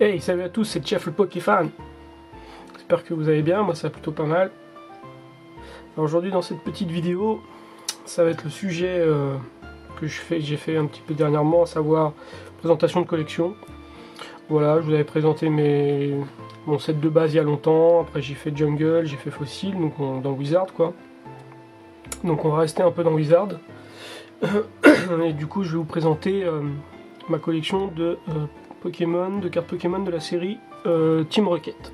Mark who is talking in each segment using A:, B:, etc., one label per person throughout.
A: Hey, salut à tous, c'est Chef le Pokéfan. J'espère que vous allez bien, moi ça va plutôt pas mal. Alors aujourd'hui dans cette petite vidéo, ça va être le sujet que j'ai fait un petit peu dernièrement, à savoir présentation de collection. Voilà, je vous avais présenté mon set de base il y a longtemps, après j'ai fait Jungle, j'ai fait Fossil, donc dans Wizard quoi. Donc on va rester un peu dans Wizard. Et du coup je vais vous présenter ma collection de Pokémon, de cartes Pokémon de la série Team Rocket.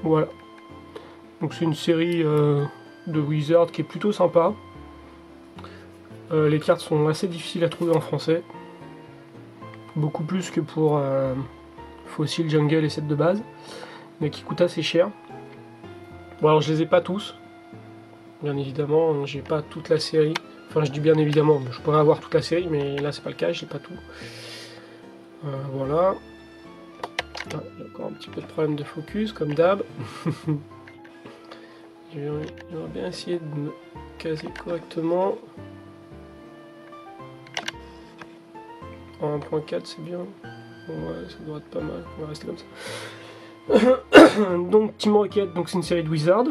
A: Voilà. Donc c'est une série de Wizard qui est plutôt sympa. Les cartes sont assez difficiles à trouver en français. Beaucoup plus que pour Fossil, Jungle et set de base. Mais qui coûtent assez cher. Bon alors je les ai pas tous. Bien évidemment, j'ai pas toute la série. Enfin je dis bien évidemment, je pourrais avoir toute la série, mais là c'est pas le cas, j'ai pas tout. Voilà. Ah, il y a encore un petit peu de problème de focus, comme d'hab. J'aimerais bien essayer de me caser correctement. En 1.4 c'est bien. Ouais, ça devrait être pas mal. On va rester comme ça. Donc Team Rocket, c'est une série de Wizard.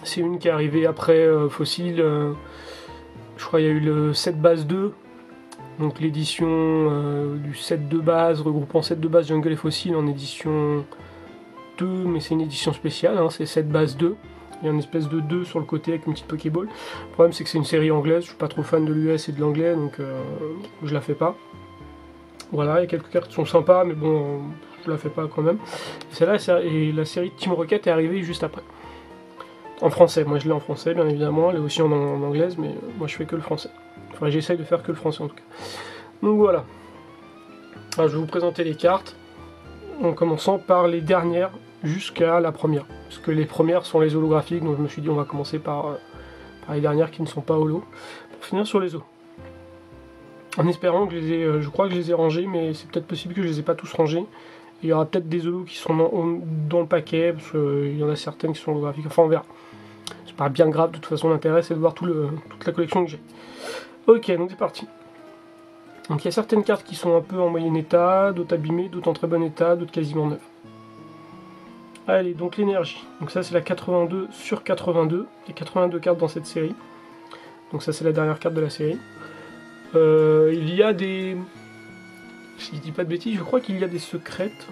A: C'est une qui est arrivée après Fossil. Je crois qu'il y a eu le set base 2. Donc l'édition du set de base, regroupant set de base Jungle et Fossil en édition 2, mais c'est une édition spéciale, hein, c'est set base 2. Il y a une espèce de 2 sur le côté avec une petite Pokéball. Le problème c'est que c'est une série anglaise, je suis pas trop fan de l'US et de l'anglais, donc je la fais pas. Voilà, il y a quelques cartes qui sont sympas, mais bon, je la fais pas quand même. Celle-là, et la série Team Rocket est arrivée juste après. En français, moi je l'ai en français bien évidemment, elle est aussi en anglaise, mais moi je fais que le français. Enfin j'essaye de faire que le français en tout cas. Donc voilà. Alors, je vais vous présenter les cartes, en commençant par les dernières jusqu'à la première. Parce que les premières sont les holographiques, donc je me suis dit on va commencer par les dernières qui ne sont pas holo, pour finir sur les os. En espérant que je crois que je les ai rangés, mais c'est peut-être possible que je les ai pas tous rangés. Il y aura peut-être des holos qui sont dans le paquet, parce qu'il y en a certaines qui sont holographiques, enfin on verra. C'est pas bien grave, de toute façon l'intérêt c'est de voir toute la collection que j'ai. Ok, donc c'est parti. Donc il y a certaines cartes qui sont un peu en moyen état, d'autres abîmées, d'autres en très bon état, d'autres quasiment neuves. Allez, donc l'énergie. Donc ça c'est la 82 sur 82. Il y a 82 cartes dans cette série. Donc ça c'est la dernière carte de la série. Il y a des... Si je dis pas de bêtises, je crois qu'il y a des secrètes.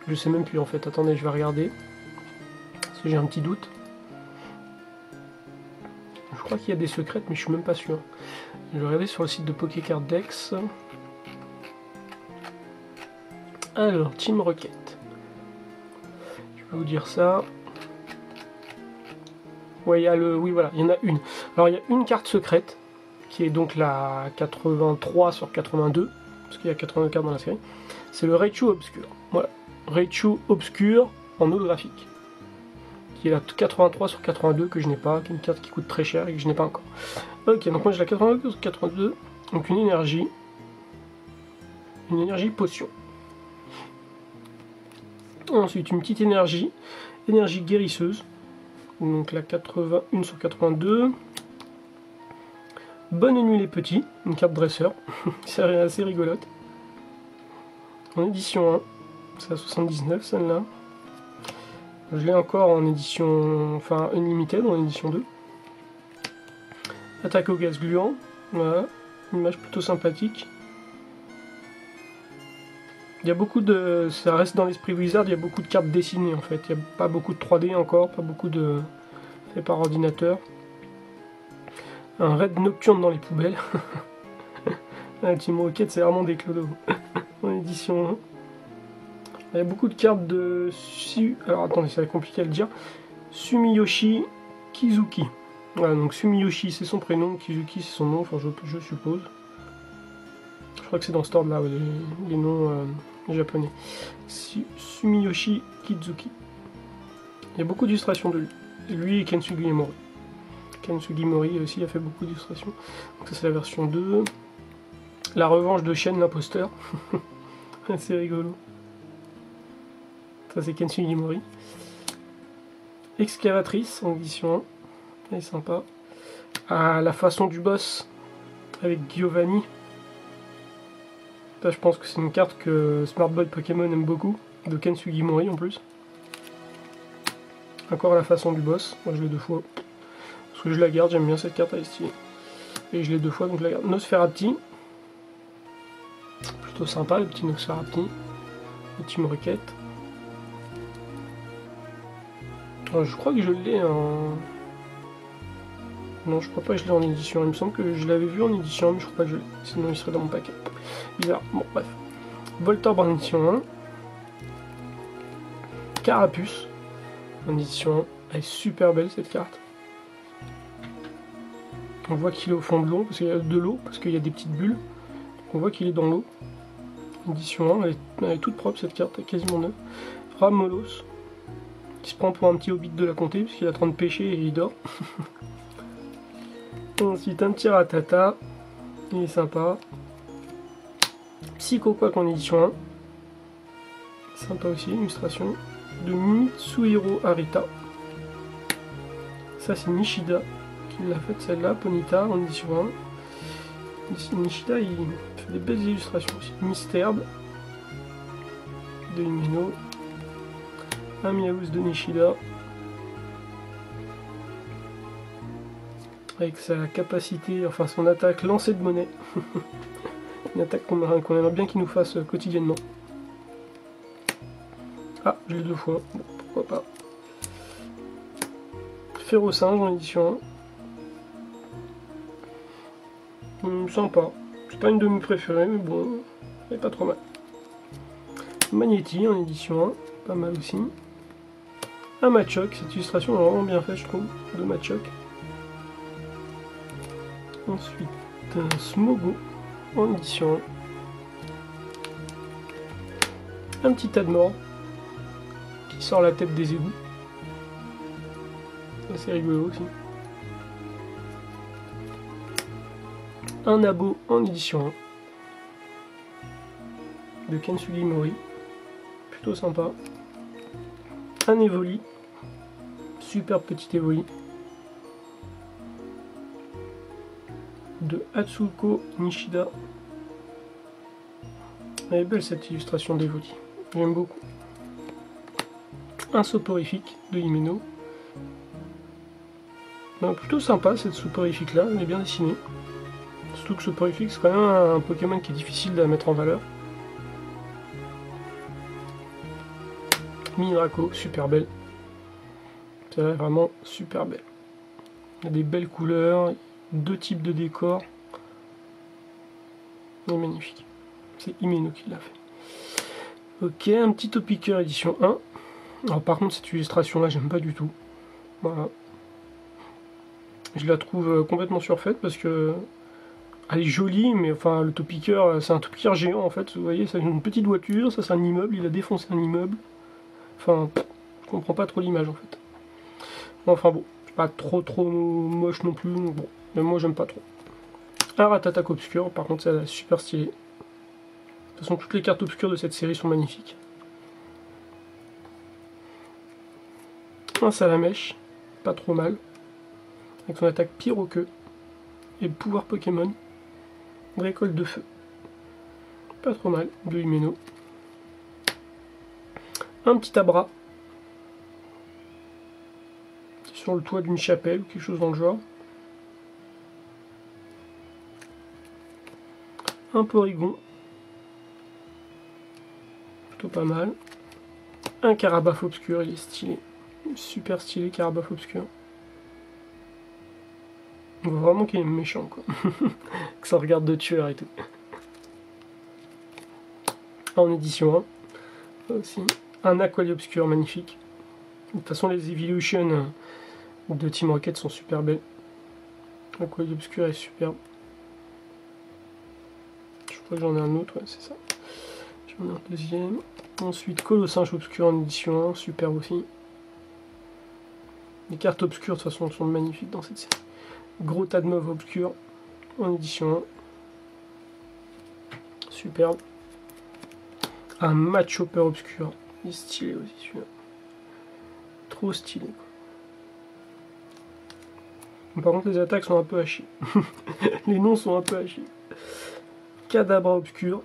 A: Je sais même plus en fait. Attendez, je vais regarder. Parce que j'ai un petit doute. Je crois qu'il y a des secrètes, mais je suis même pas sûr. Je vais regarder sur le site de Pokécardex. Alors, Team Rocket. Je vais vous dire ça. Ouais, il y a oui, voilà, il y en a une. Alors, il y a une carte secrète, qui est donc la 83 sur 82, parce qu'il y a 82 cartes dans la série. C'est le Raichu Obscur. Voilà. Raichu Obscur en holographique. Qui est la 83 sur 82 que je n'ai pas, qui est une carte qui coûte très cher et que je n'ai pas encore. Ok, donc moi j'ai la 82 sur 82, donc une énergie potion. Ensuite une petite énergie guérisseuse, donc la 81 sur 82. Bonne nuit les petits, une carte dresseur, c'est assez rigolote. En édition 1, c'est à 79 celle-là. Je l'ai encore en édition, enfin Unlimited, en édition 2. Attaque au gaz gluant, voilà, une image plutôt sympathique. Il y a beaucoup de... ça reste dans l'esprit Wizard, il y a beaucoup de cartes dessinées en fait. Il n'y a pas beaucoup de 3D encore, pas beaucoup de... fait par ordinateur. Un raid nocturne dans les poubelles. Team Rocket, c'est vraiment des clodos. En édition 1. Il y a beaucoup de cartes de... Alors attendez, c'est compliqué à le dire. Sumiyoshi Kizuki. Voilà, donc Sumiyoshi c'est son prénom, Kizuki c'est son nom, enfin je suppose. Je crois que c'est dans ce ordre là, les noms japonais. Sumiyoshi Kizuki. Il y a beaucoup d'illustrations de lui. Lui et Kensugi Mori. Kensugi Mori aussi a fait beaucoup d'illustrations. Donc ça c'est la version 2. La revanche de Shen l'imposteur. C'est rigolo. Ça c'est Kensugi Mori. Excavatrice en édition 1. Elle est sympa. À la façon du boss avec Giovanni. Ça, je pense que c'est une carte que Smart Boy Pokémon aime beaucoup, de Ken Sugimori en plus. Encore à la façon du boss, moi je l'ai 2 fois. Parce que je la garde, j'aime bien cette carte, elle est stylée. Et je l'ai 2 fois, donc je la garde. Nosferapti. Plutôt sympa, le petit Nosferapti. Le Team Rocket. Je crois que je l'ai en... Non, je crois pas que je l'ai en édition. Il me semble que je l'avais vu en édition, mais je crois pas que je l'ai. Sinon, il serait dans mon paquet. Bizarre. Bon, bref. Voltorb en édition 1. Carapuce en édition 1. Elle est super belle cette carte. On voit qu'il est au fond de l'eau, parce qu'il y a de l'eau, parce qu'il y a des petites bulles. On voit qu'il est dans l'eau. Édition 1, elle est toute propre cette carte, elle est quasiment neuve. Ramolos, qui se prend pour un petit hobbit de la comté, parce qu'il est en train de pêcher et il dort. Ensuite un petit Ratata, il est sympa. Psycho Quack en édition 1. Sympa aussi, illustration. De Mitsuhiro Arita. Ça c'est Nishida qui l'a faite celle-là, Ponyta en édition 1. Nishida il fait des belles illustrations aussi. Mystère de Himeno. Un Miaouz de Nishida. Avec sa capacité, enfin son attaque lancée de monnaie. Une attaque qu'on aimerait bien qu'il nous fasse quotidiennement. Ah, je l'ai 2 fois, bon, pourquoi pas. Férocinge en édition 1. Sympa. C'est pas une de mes préférées, mais bon, elle est pas trop mal. Magnéti en édition 1, pas mal aussi. Un Machoke, cette illustration est vraiment bien faite, je trouve, de Machoke. Ensuite, Smogo en édition 1. Un petit Tadmor qui sort la tête des égouts. C'est rigolo aussi. Un Abo en édition 1 de Ken Sugimori. Plutôt sympa. Un Evoli. Super petit Evoli. De Atsuko Nishida. Elle est belle cette illustration d'Evoli. J'aime beaucoup. Un soporifique de Himeno. Non, plutôt sympa cette soporifique là, elle est bien dessinée. Surtout que soporifique c'est quand même un Pokémon qui est difficile à mettre en valeur. Midraco, super belle. C'est vraiment super belle. Il y a des belles couleurs, 2 types de décors. C'est magnifique. C'est Himeno qui l'a fait. Ok, un petit Topiqueur édition 1. Alors par contre cette illustration là j'aime pas du tout. Voilà. Je la trouve complètement surfaite parce que elle est jolie, mais enfin le Topiqueur c'est un Topiqueur géant en fait. Vous voyez, c'est une petite voiture, ça c'est un immeuble, il a défoncé un immeuble. Enfin, je comprends pas trop l'image en fait. Enfin bon, c'est pas trop moche non plus, bon, mais moi j'aime pas trop. Un Ratata obscur, par contre c'est super stylé. De toute façon toutes les cartes obscures de cette série sont magnifiques. Un Salamèche, pas trop mal. Avec son attaque Pyroqueux et le pouvoir Pokémon. Récolte de feu. Pas trop mal, de Himeno. Un petit Abra. Sur le toit d'une chapelle ou quelque chose dans le genre. Un Porygon. Plutôt pas mal. Un Carabaf obscur, il est stylé. Super stylé Carabaf obscur. On voit vraiment qu'il est méchant quoi. Que ça regarde de tueur et tout. En édition 1. Aussi. Un Aquali obscur magnifique. De toute façon les Evolution de Team Rocket sont super belles. Aquali obscur est superbe. Je crois que j'en ai un autre, ouais, c'est ça. J'en ai un deuxième. Ensuite Colossinge obscur en édition 1, superbe aussi. Les cartes obscures de toute façon sont magnifiques dans cette série. Gros Tadmov obscur en édition 1. Superbe. Un Machopper obscur. Il est stylé aussi celui-là. Trop stylé quoi. Par contre les attaques sont un peu hachées. Les noms sont un peu hachés. Kadabra obscur.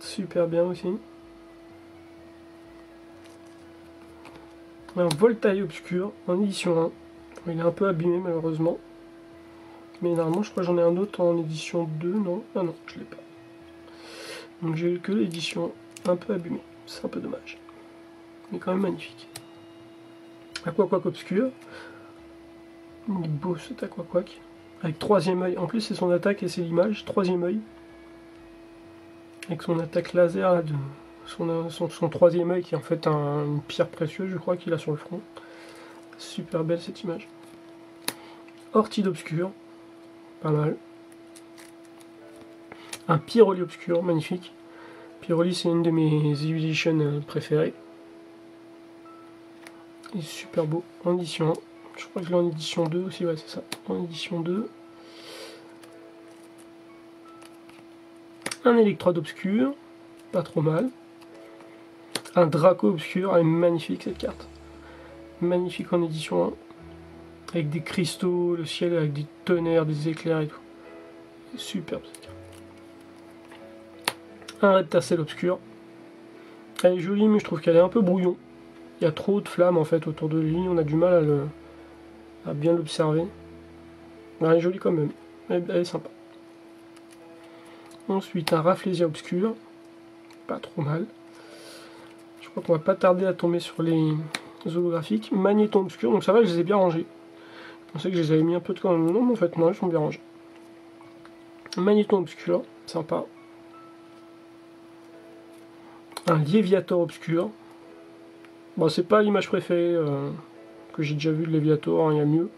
A: Super bien aussi. Un Voltaille obscur en édition 1. Il est un peu abîmé malheureusement. Mais normalement je crois que j'en ai un autre en édition 2, non? Ah non, je l'ai pas. Donc j'ai que l'édition un peu abîmée. C'est un peu dommage. Mais quand même magnifique. Aquaquack obscur. Il est beau cet Aquaquack. Avec troisième œil. En plus c'est son attaque et c'est l'image. Troisième œil. Avec son attaque laser là, de son troisième œil qui est en fait une pierre précieuse je crois qu'il a sur le front. Super belle cette image. Orchide obscur. Pas mal. Un Pyroli obscur, magnifique. Pyroli c'est une de mes editions préférées. Il est super beau. En édition 1. Je crois que je l'ai en édition 2 aussi, ouais c'est ça. En édition 2. Un Électrode obscur. Pas trop mal. Un Draco obscur. Elle est magnifique cette carte. Magnifique en édition 1. Avec des cristaux, le ciel avec des tonnerres, des éclairs et tout. Superbe cette carte. Un Red Tassel obscur. Elle est jolie mais je trouve qu'elle est un peu brouillon. Il y a trop de flammes en fait autour de lui, on a du mal à bien l'observer. Elle est jolie quand même, elle est sympa. Ensuite un Rafflesia obscur. Pas trop mal. Je crois qu'on va pas tarder à tomber sur les holographiques. Magnéton obscur, donc ça va, je les ai bien rangés. Je pensais que je les avais mis un peu de temps. Non, mais en fait, non, ils sont bien rangés. Magnéton obscur, sympa. Un Léviator obscur. Bon, c'est pas l'image préférée que j'ai déjà vue de Léviator, il y a mieux.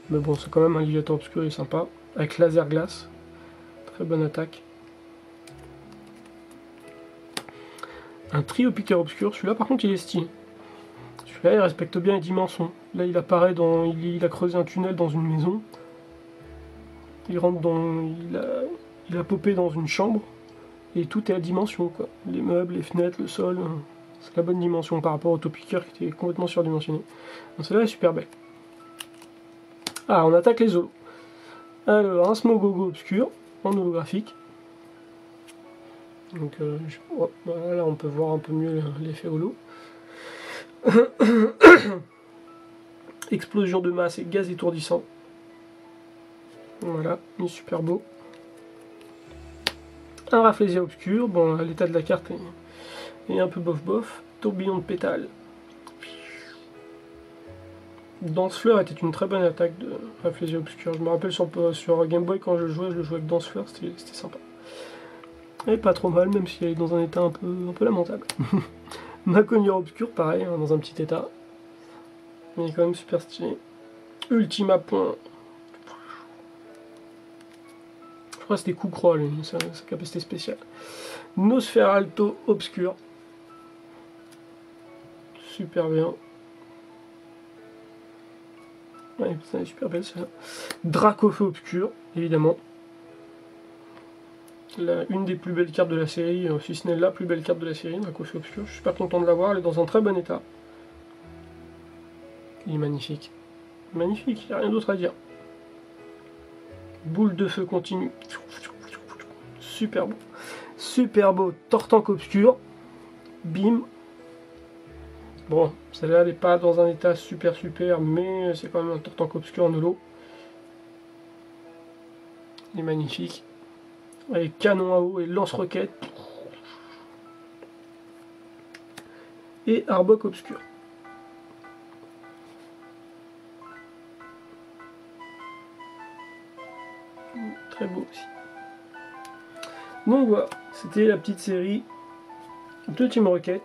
A: Mais bon, c'est quand même un Léviator obscur, il est sympa. Avec laser glace. Très bonne attaque. Un Trio Piqueur obscur. Celui-là, par contre, il est stylé. Celui-là, il respecte bien les dimensions. Là, il apparaît dans. Il a creusé un tunnel dans une maison. Il rentre dans. Il a popé dans une chambre. Et tout est à dimension, quoi. Les meubles, les fenêtres, le sol. C'est la bonne dimension par rapport au Topiqueur qui était complètement surdimensionné. Donc celle-là est super belle. Ah, on attaque les holos. Alors, un Smogogo obscur, en holographique. Donc voilà, là on peut voir un peu mieux l'effet holo. Explosion de masse et gaz étourdissant. Voilà, il est super beau. Un Rafflesia obscur, bon l'état de la carte est un peu bof bof. Tourbillon de pétales. Dansefleur était une très bonne attaque de Rafflesia obscur. Je me rappelle sur Game Boy quand je le jouais avec Dansefleur, c'était sympa. Et pas trop mal, même si elle est dans un état un peu lamentable. Maconier obscur, pareil, hein, dans un petit état. Mais il est quand même super stylé. Ultima point. Je crois que c'était coup-croix, lui, sa capacité spéciale. Nosferalto obscur. Super bien. Ouais, ça est super belle celle-là. Dracofeu obscur, évidemment. Une des plus belles cartes de la série, si ce n'est la plus belle carte de la série, Dracofeu obscur. Je suis super content de l'avoir, elle est dans un très bon état. Il est magnifique. Magnifique, il n'y a rien d'autre à dire. Boule de feu continue. Super beau. Super beau. Tortank obscur. Bim. Bon, celle-là, elle n'est pas dans un état super, mais c'est quand même un Tortank obscur en holo. Il est magnifique. Avec canon à eau et lance-roquette. Et Arbok obscur. Très beau aussi. Donc voilà, c'était la petite série de Team Rocket.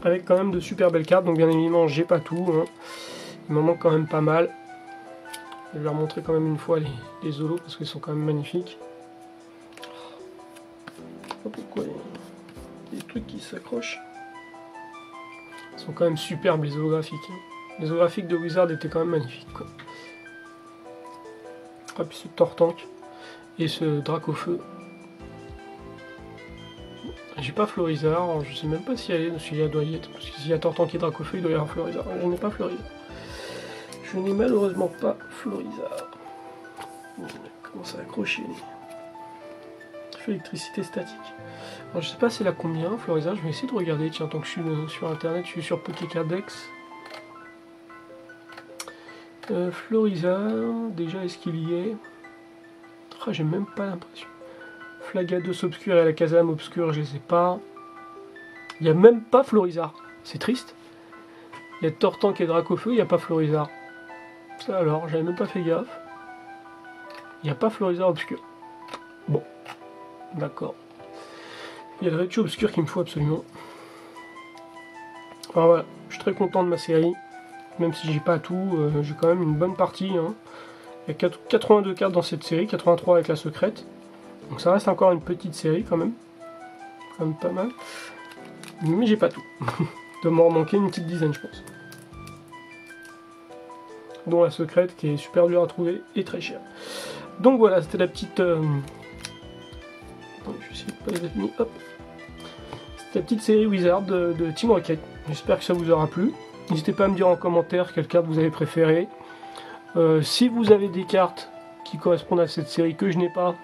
A: Avec quand même de super belles cartes, donc bien évidemment j'ai pas tout, hein. Il m'en manque quand même pas mal. Je vais leur montrer quand même une fois les holos parce qu'ils sont quand même magnifiques. Je sais pas pourquoi il y a des trucs qui s'accrochent. Ils sont quand même superbes les holographiques, hein. Les holographiques de Wizard étaient quand même magnifiques, quoi. Ah, puis ce Tortank et ce Dracofeu. J'ai pas Florizard, je sais même pas si elle doit y être, parce que s'il y a Tortank et Dracofeu, il doit y avoir Florizard. Je n'ai pas Florizard. Je n'ai malheureusement pas Florizard. On commence à accrocher. feu électricité statique. Alors je sais pas c'est là combien, Florizard, je vais essayer de regarder, tiens, tant que je suis sur internet, je suis sur Pokécardex. Florizard, déjà est-ce qu'il y est? Ah, j'ai même pas l'impression. Flagados obscur et la Casam obscur, je les ai pas. Il n'y a même pas Florizard, c'est triste. Il y a Tortank et Dracofeu, il n'y a pas Florizard. Ça alors, j'avais même pas fait gaffe. Il n'y a pas Florizard obscur. Bon, d'accord. Il y a le Raichu obscur qu'il me faut absolument. Enfin voilà, je suis très content de ma série. Même si j'ai pas tout, j'ai quand même une bonne partie. Hein. Il y a 82 cartes dans cette série, 83 avec la secrète. Donc ça reste encore une petite série quand même. Quand même pas mal. Mais j'ai pas tout. Il doit m'en manquer une petite dizaine je pense. Dont la secrète qui est super dure à trouver et très chère. Donc voilà, c'était la petite... je vais essayer de pas les mettre mis. Hop. C'était la petite série Wizard de Team Rocket. J'espère que ça vous aura plu. N'hésitez pas à me dire en commentaire quelle carte vous avez préférée. Si vous avez des cartes qui correspondent à cette série que je n'ai pas,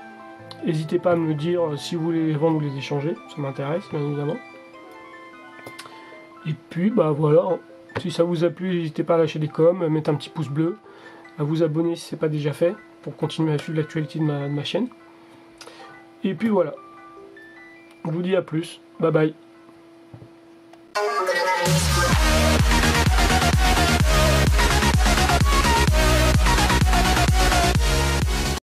A: n'hésitez pas à me le dire si vous voulez les vendre ou les échanger. Ça m'intéresse, bien évidemment. Et puis, bah voilà. Si ça vous a plu, n'hésitez pas à lâcher des coms, à mettre un petit pouce bleu, à vous abonner si ce n'est pas déjà fait, pour continuer à suivre l'actualité de ma chaîne. Et puis voilà. Je vous dis à plus. Bye bye.